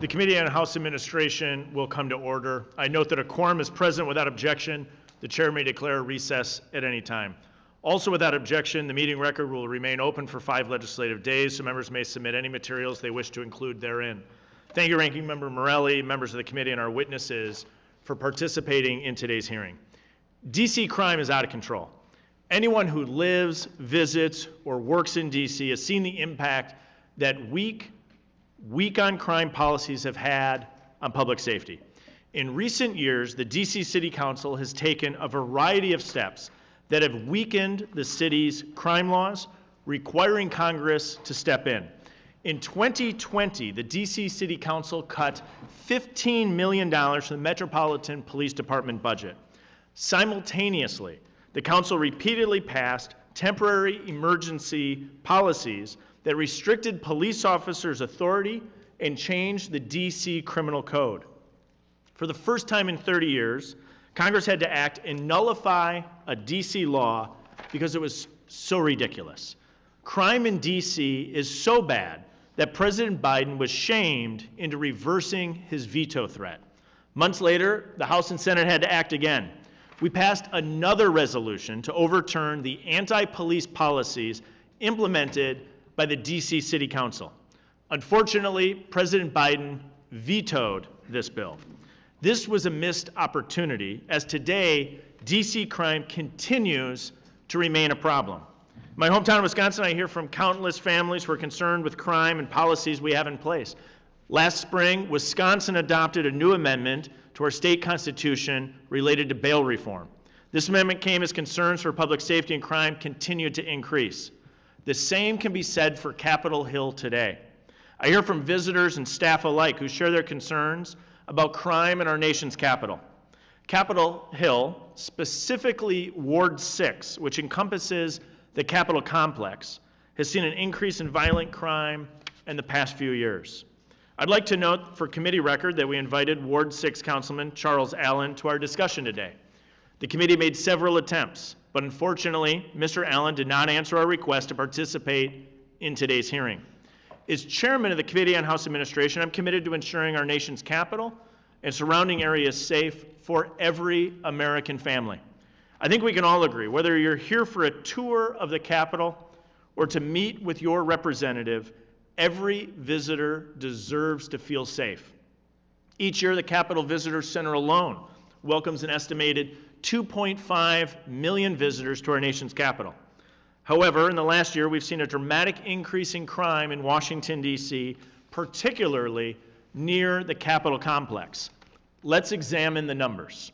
The Committee on House Administration will come to order. I note that a quorum is present without objection. The chair may declare a recess at any time. Also without objection, the meeting record will remain open for 5 legislative days, so members may submit any materials they wish to include therein. Thank you, Ranking Member Morelli, members of the committee, and our witnesses for participating in today's hearing. D.C. crime is out of control. Anyone who lives, visits, or works in D.C. has seen the impact that weak on crime policies have had on public safety. In recent years, the D.C. City Council has taken a variety of steps that have weakened the city's crime laws, requiring Congress to step in. In 2020, the D.C. City Council cut $15 million from the Metropolitan Police Department budget. Simultaneously, the Council repeatedly passed temporary emergency policies that restricted police officers' authority and changed the D.C. criminal code. For the first time in 30 years, Congress had to act and nullify a D.C. law because it was so ridiculous. Crime in D.C. is so bad that President Biden was shamed into reversing his veto threat. Months later, the House and Senate had to act again. We passed another resolution to overturn the anti-police policies implemented by the D.C. City Council. Unfortunately, President Biden vetoed this bill. This was a missed opportunity, as today, D.C. crime continues to remain a problem. In my hometown of Wisconsin, I hear from countless families who are concerned with crime and policies we have in place. Last spring, Wisconsin adopted a new amendment to our state constitution related to bail reform. This amendment came as concerns for public safety and crime continued to increase. The same can be said for Capitol Hill today. I hear from visitors and staff alike who share their concerns about crime in our nation's capital. Capitol Hill, specifically Ward 6, which encompasses the Capitol complex, has seen an increase in violent crime in the past few years. I'd like to note for committee record that we invited Ward 6 Councilman Charles Allen to our discussion today. The committee made several attempts, but unfortunately, Mr. Allen did not answer our request to participate in today's hearing. As chairman of the Committee on House Administration, I'm committed to ensuring our nation's capital and surrounding areas safe for every American family. I think we can all agree, whether you're here for a tour of the Capitol or to meet with your representative, every visitor deserves to feel safe. Each year, the Capitol Visitor Center alone welcomes an estimated 2.5 million visitors to our nation's capital. However, in the last year, we've seen a dramatic increase in crime in Washington, D.C., particularly near the Capitol complex. Let's examine the numbers.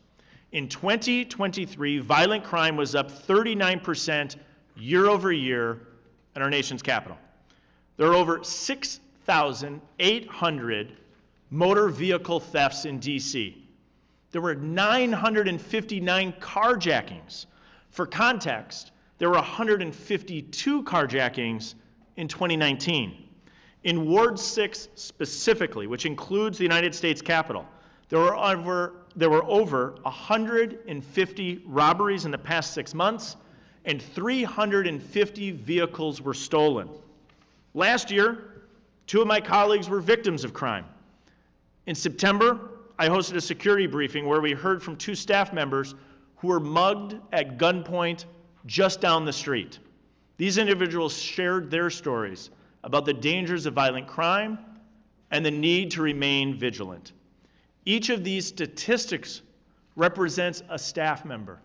In 2023, violent crime was up 39% year over year in our nation's capital. There are over 6,800 motor vehicle thefts in D.C. There were 959 carjackings. For context, there were 152 carjackings in 2019. In Ward 6 specifically, which includes the United States Capitol, there were over 150 robberies in the past 6 months, and 350 vehicles were stolen. Last year, 2 of my colleagues were victims of crime. In September, I hosted a security briefing where we heard from 2 staff members who were mugged at gunpoint just down the street. These individuals shared their stories about the dangers of violent crime and the need to remain vigilant. Each of these statistics represents a staff member,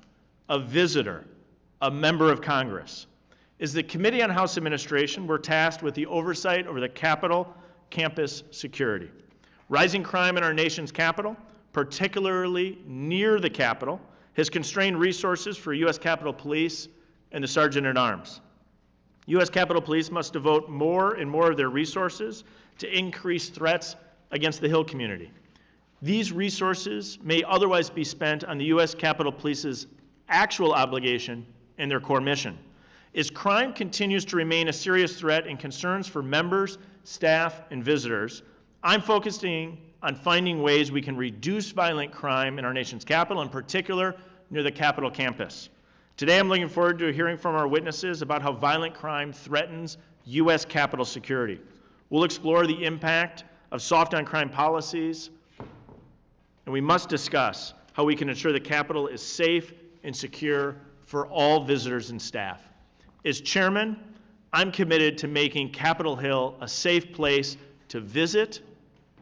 a visitor, a member of Congress. As the Committee on House Administration, we're tasked with the oversight over the Capitol campus security. Rising crime in our nation's capital, particularly near the Capitol, has constrained resources for U.S. Capitol Police and the Sergeant at Arms. U.S. Capitol Police must devote more and more of their resources to increase threats against the Hill community. These resources may otherwise be spent on the U.S. Capitol Police's actual obligation and their core mission. As crime continues to remain a serious threat and concerns for members, staff, and visitors, I'm focusing on finding ways we can reduce violent crime in our nation's capital, in particular near the Capitol campus. Today, I'm looking forward to hearing from our witnesses about how violent crime threatens U.S. Capitol security. We'll explore the impact of soft on crime policies, and we must discuss how we can ensure the Capitol is safe and secure for all visitors and staff. As chairman, I'm committed to making Capitol Hill a safe place to visit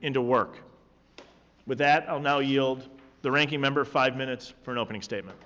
and to work. With that, I'll now yield the ranking member 5 minutes for an opening statement.